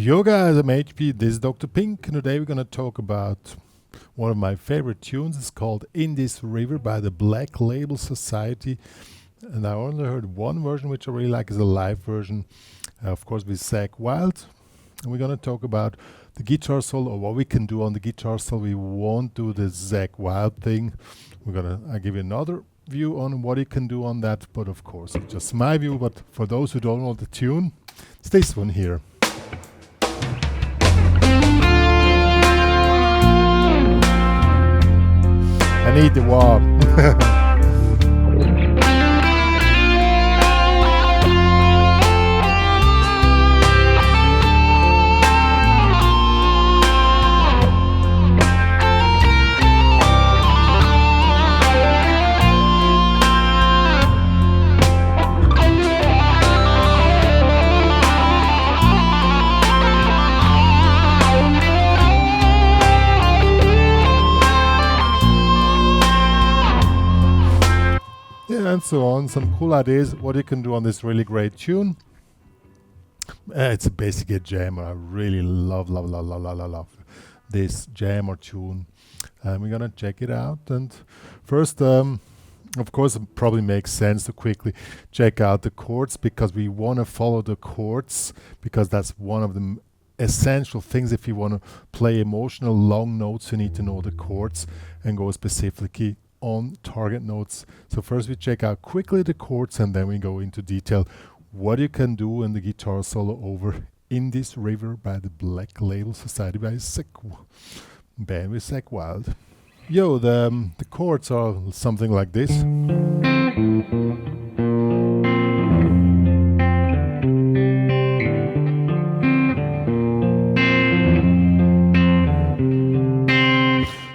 Yo guys, I'm HP, this is Dr. Pink, and today we're gonna talk about one of my favorite tunes. It's called In This River by the Black Label Society. And I only heard one version which I really like, is a live version, of course with Zakk Wylde. And we're gonna talk about the guitar solo, or what we can do on the guitar solo. We won't do the Zakk Wylde thing. I'll give you another view on what you can do on that, but of course it's just my view. But for those who don't know the tune, it's this one here. I need the wah. And so on, some cool ideas what you can do on this really great tune. It's basically a jam. I really love this jam or tune, and we're gonna check it out. And first, of course, it probably makes sense to quickly check out the chords, because we want to follow the chords, because that's one of the essential things. If you want to play emotional long notes, you need to know the chords and go specifically on target notes. So first we check out quickly the chords, and then we go into detail what you can do in the guitar solo over In This River by the Black Label Society by band with Zakk Wylde. Yo, the chords are something like this.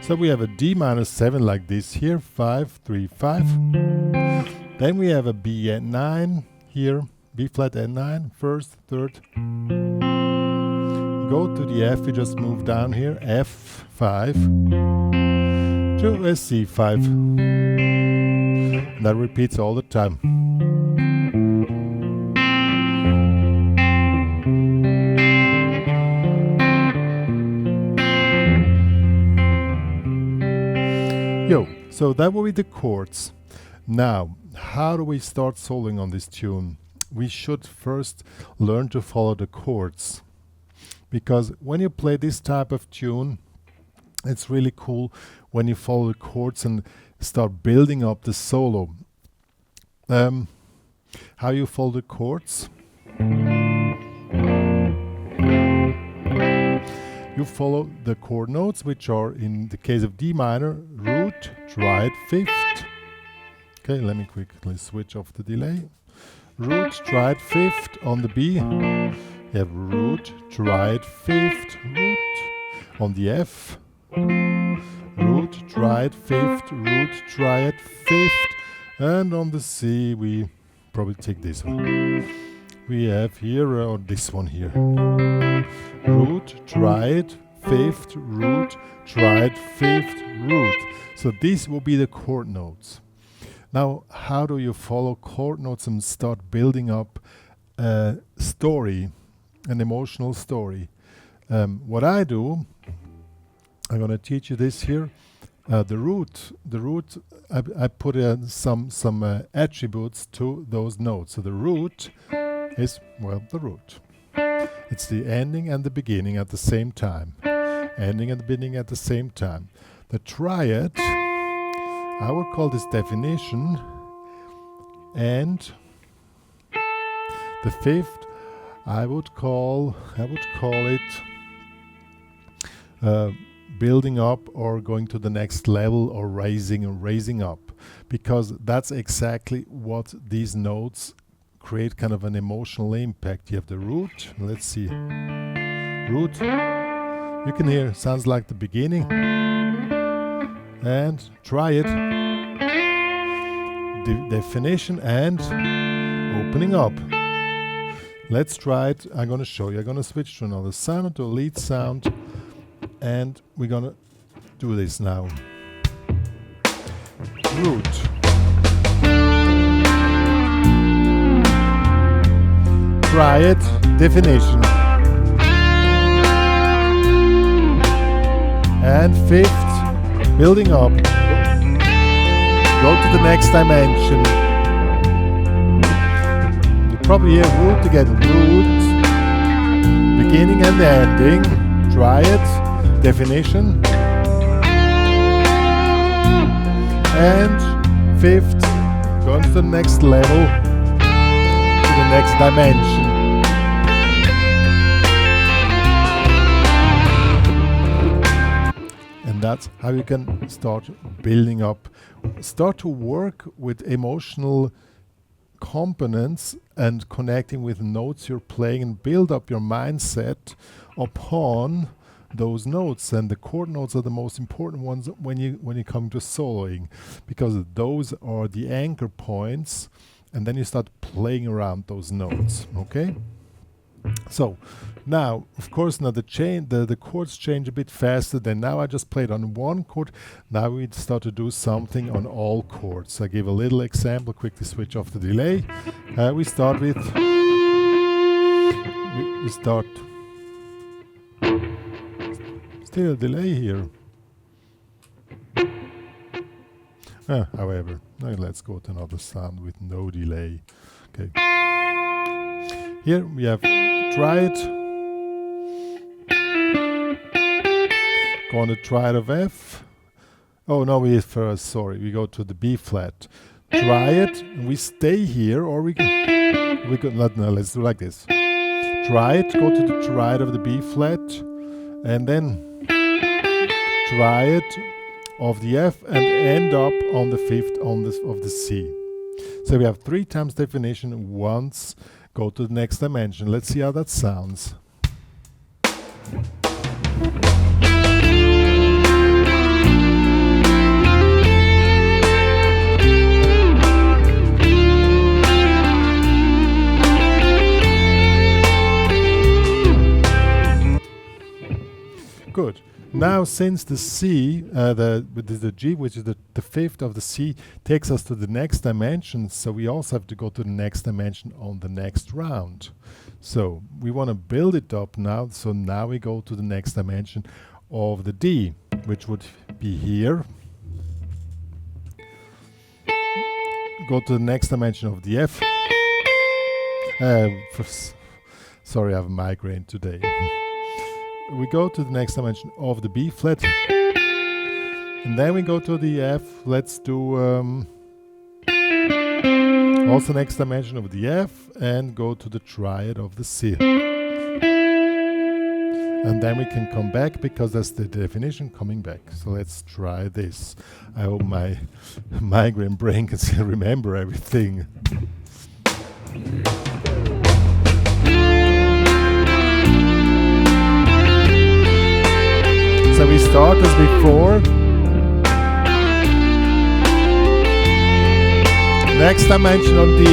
So we have a D minor 7 like this here, 5, 3, 5. Then we have a B at 9 here, B flat at 9, first, third. Go to the F, we just move down here, F5 to a C5. And that repeats all the time. Yo, so that will be the chords. Now, how do we start soloing on this tune? We should first learn to follow the chords, because when you play this type of tune, it's really cool when you follow the chords and start building up the solo. How you follow the chords? You follow the chord notes, which are, in the case of D minor, root, triad, fifth. Okay, let me quickly switch off the delay. Root, triad, fifth. On the B, you have root, triad, fifth, root. On the F, root, triad, fifth, root, triad, fifth. And on the C, we probably take this one. We have here, or this one here. Root, triad, fifth, root, triad, fifth, root. So these will be the chord notes. Now, how do you follow chord notes and start building up a story, an emotional story? What I do, I'm going to teach you this here. The root, I put some attributes to those notes. So the root is, well, the root. It's the ending and the beginning at the same time. Ending and the beginning at the same time. The triad, I would call this definition, and the fifth, I would call it building up, or going to the next level, or raising up, because that's exactly what these notes create, kind of an emotional impact. You have the root, let's see, root, you can hear, sounds like the beginning, and triad, the definition and opening up. Let's try it. I'm going to show you. I'm going to switch to another sound, to a lead sound, and we're going to do this now. Root. Try it. Definition. and fifth, building up. Go to the next dimension. You probably hear root again, root, beginning and ending, try it, definition. And fifth, going to the next level, to the next dimension. And that's how you can start building up. Start to work with emotional components and connecting with notes you're playing, and build up your mindset upon those notes. And the chord notes are the most important ones when you come to soloing, because those are the anchor points, and then you start playing around those notes. Okay, so now of course now the chords change a bit faster. Than now I just played on one chord. Now we start to do something on all chords. I give a little example, quickly switch off the delay. We start with we start still a delay here. However, now let's go to another sound with no delay. Okay, here we have try it. Go on the triad of F. Oh no, we first, sorry, we go to the B flat. Try it, and we stay here, or we could not. No, let's do like this. Try it, go to the triad of the B flat, and then try it of the F, and end up on the fifth of the C. So we have 3 times definition. Once, go to the next dimension. Let's see how that sounds. Good. Now, since the C, the G, which is the fifth of the C, takes us to the next dimension, so we also have to go to the next dimension on the next round. So we want to build it up now. So now we go to the next dimension of the D, which would be here. Go to the next dimension of the F. Sorry, I have a migraine today. We go to the next dimension of the B flat, and then we go to the F. Let's do also next dimension of the F, and go to the triad of the C. And then we can come back, because that's the definition, coming back. So let's try this. I hope my migraine brain can still remember everything. So we start as before. Next dimension on D.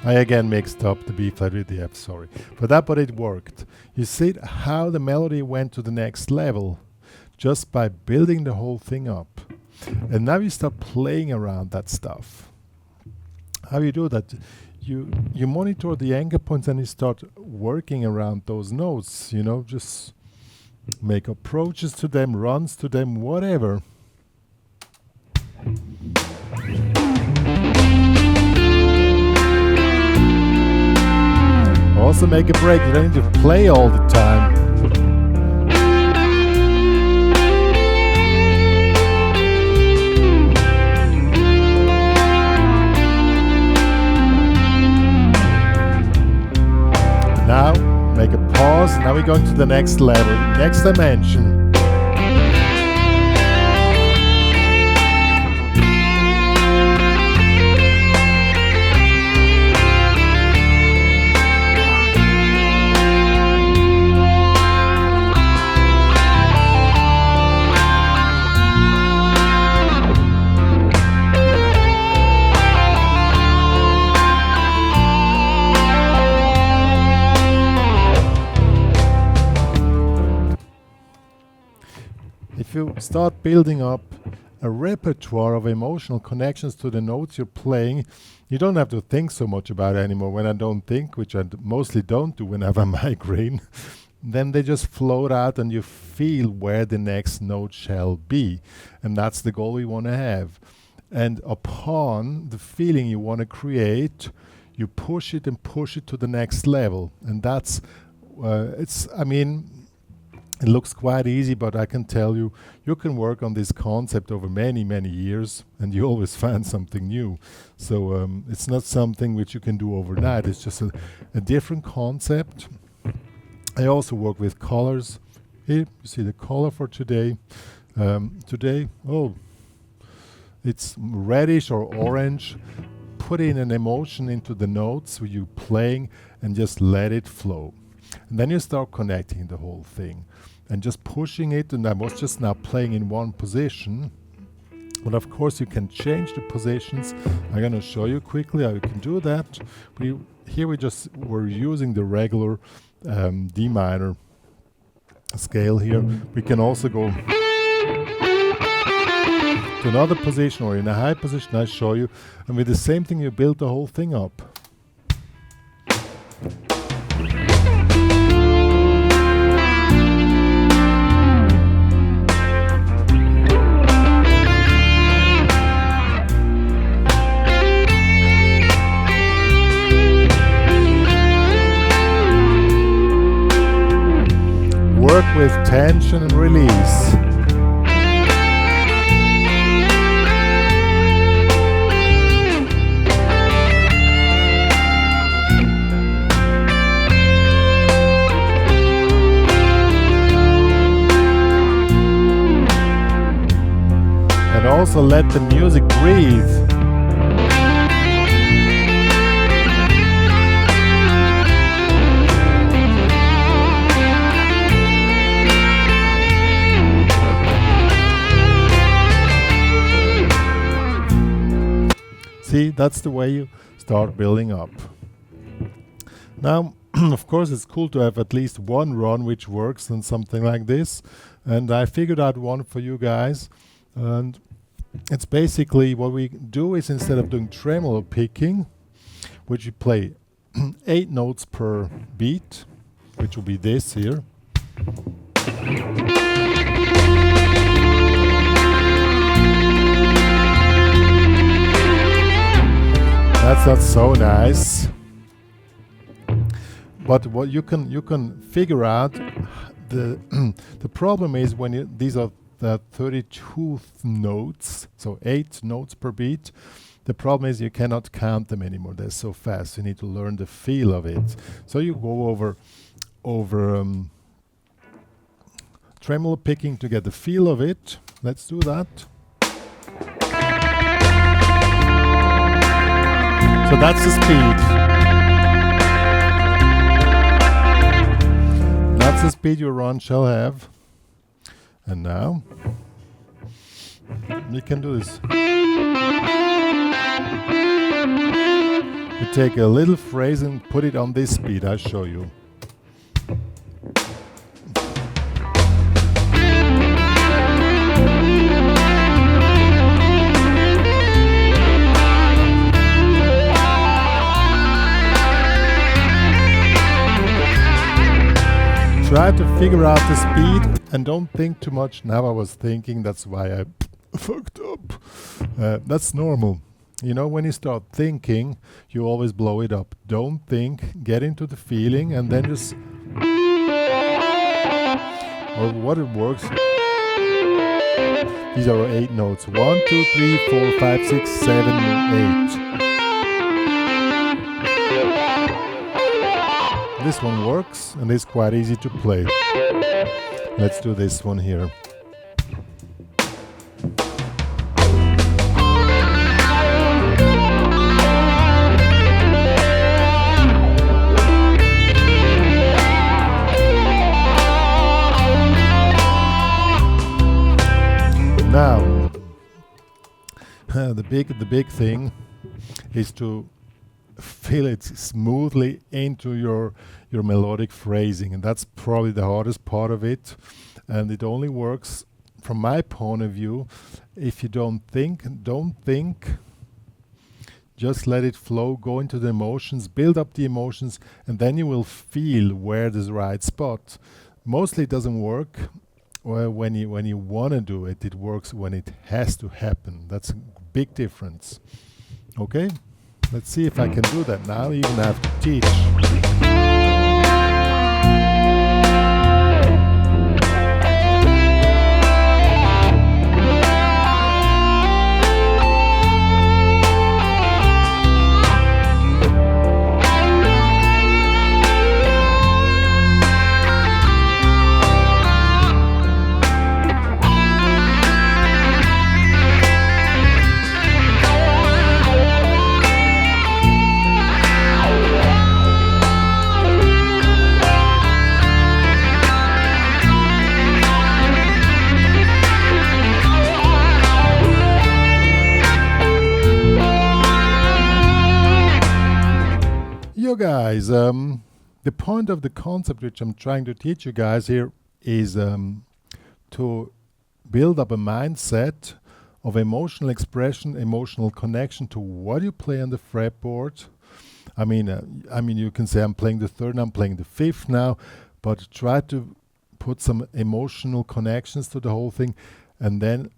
I again mixed up the B flat with the F, sorry. For that, but it worked. You see how the melody went to the next level, just by building the whole thing up. And now you start playing around that stuff. How you do that? You monitor the anchor points, and you start working around those notes, you know, just make approaches to them, runs to them, whatever. Also make a break, you don't need to play all the time. Now, make a pause. Now we're going to the next level, next dimension. you start building up a repertoire of emotional connections to the notes you're playing, you don't have to think so much about it anymore. When I don't think, which I mostly don't do when I have a migraine, then they just float out and you feel where the next note shall be. And that's the goal we want to have. And upon the feeling you want to create, you push it and push it to the next level. And that's, it looks quite easy, but I can tell you, you can work on this concept over many, many years, and you always find something new. So it's not something which you can do overnight. It's just a different concept. I also work with colors. Here, you see the color for today. It's reddish or orange. Put in an emotion into the notes where you're playing and just let it flow. And then you start connecting the whole thing and just pushing it. And I was just now playing in one position, but of course you can change the positions. I'm going to show you quickly how you can do that. We're using the regular D minor scale here. We can also go to another position or in a high position. I show you, and with the same thing you build the whole thing up. Work with tension and release. And also let the music breathe. See, that's the way you start building up. Now, of course, it's cool to have at least one run which works on something like this. And I figured out one for you guys. And it's basically what we do is, instead of doing tremolo picking, which you play 8 notes per beat, which will be this here. That's not so nice. But what you can figure out, the problem is when these are the 32 notes, so 8 notes per beat. The problem is you cannot count them anymore. They're so fast. You need to learn the feel of it. So you go over tremolo picking to get the feel of it. Let's do that. So that's the speed. That's the speed your run shall have. And now we can do this. You take a little phrase and put it on this speed. I'll show you. Try to figure out the speed and don't think too much. Now I was thinking, that's why I fucked up. That's normal. You know, when you start thinking, you always blow it up. Don't think, get into the feeling, and then just... or what it works. These are 8 notes. 1, 2, 3, 4, 5, 6, 7, 8. This one works and it's quite easy to play. Let's do this one here. Now, the big thing is to feel it smoothly into your melodic phrasing, and that's probably the hardest part of it. And it only works from my point of view, if you don't think, just let it flow, go into the emotions, build up the emotions, and then you will feel where is the right spot. Mostly it doesn't work when you want to do it. It works when it has to happen. That's a big difference. Okay, let's see if I can do that now. Even have to teach. Guys, the point of the concept which I'm trying to teach you guys here is to build up a mindset of emotional expression, emotional connection to what you play on the fretboard. I mean, you can say I'm playing the third, I'm playing the fifth now, but try to put some emotional connections to the whole thing, and then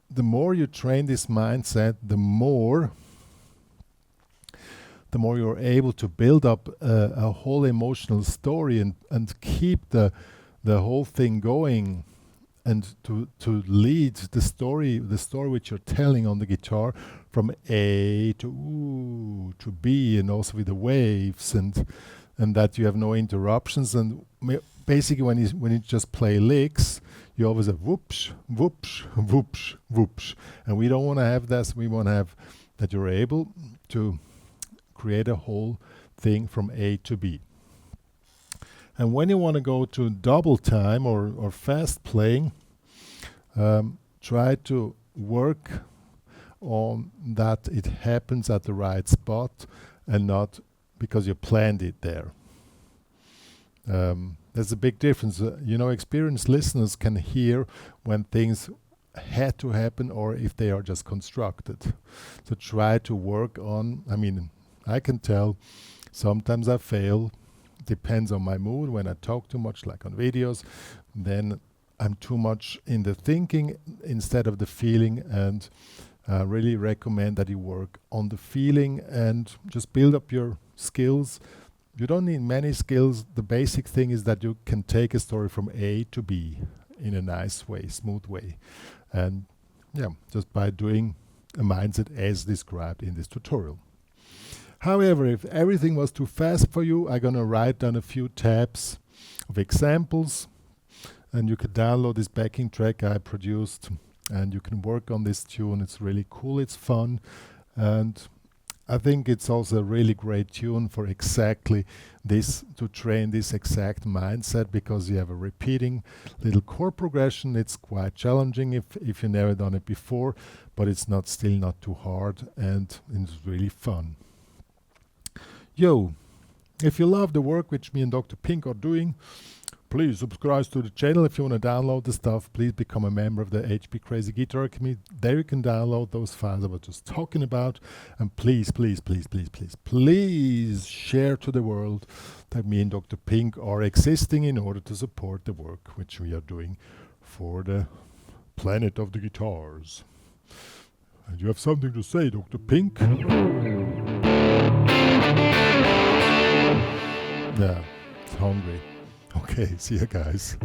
the more you train this mindset, the more you're able to build up a whole emotional story and keep the whole thing going, and to lead the story which you're telling on the guitar from A to B, and also with the waves, and that you have no interruptions. And basically when you just play licks, you always have whoops, whoops, whoops, whoops. And we don't want to have this. We want to have that you're able to create a whole thing from A to B. And when you want to go to double time or fast playing, try to work on that it happens at the right spot and not because you planned it there. There's a big difference. Experienced listeners can hear when things had to happen or if they are just constructed. So try to work on, I can tell sometimes I fail. Depends on my mood. When I talk too much, like on videos, then I'm too much in the thinking instead of the feeling, and really recommend that you work on the feeling and just build up your skills. You don't need many skills. The basic thing is that you can take a story from A to B in a nice way, smooth way. And just by doing a mindset as described in this tutorial. However, if everything was too fast for you, I'm going to write down a few tabs of examples, and you can download this backing track I produced, and you can work on this tune. It's really cool, it's fun, and I think it's also a really great tune for exactly this, to train this exact mindset, because you have a repeating little chord progression. It's quite challenging if you've never done it before, but it's still not too hard, and it's really fun. If you love the work which me and Dr. Pink are doing, please subscribe to the channel. If you want to download the stuff, please become a member of the HPCrazy Guitar Academy. There you can download those files I was just talking about. And please, please, please, please, please, please share to the world that me and Dr. Pink are existing in order to support the work which we are doing for the planet of the guitars. And you have something to say, Dr. Pink? Yeah, it's hungry. Okay, see you guys.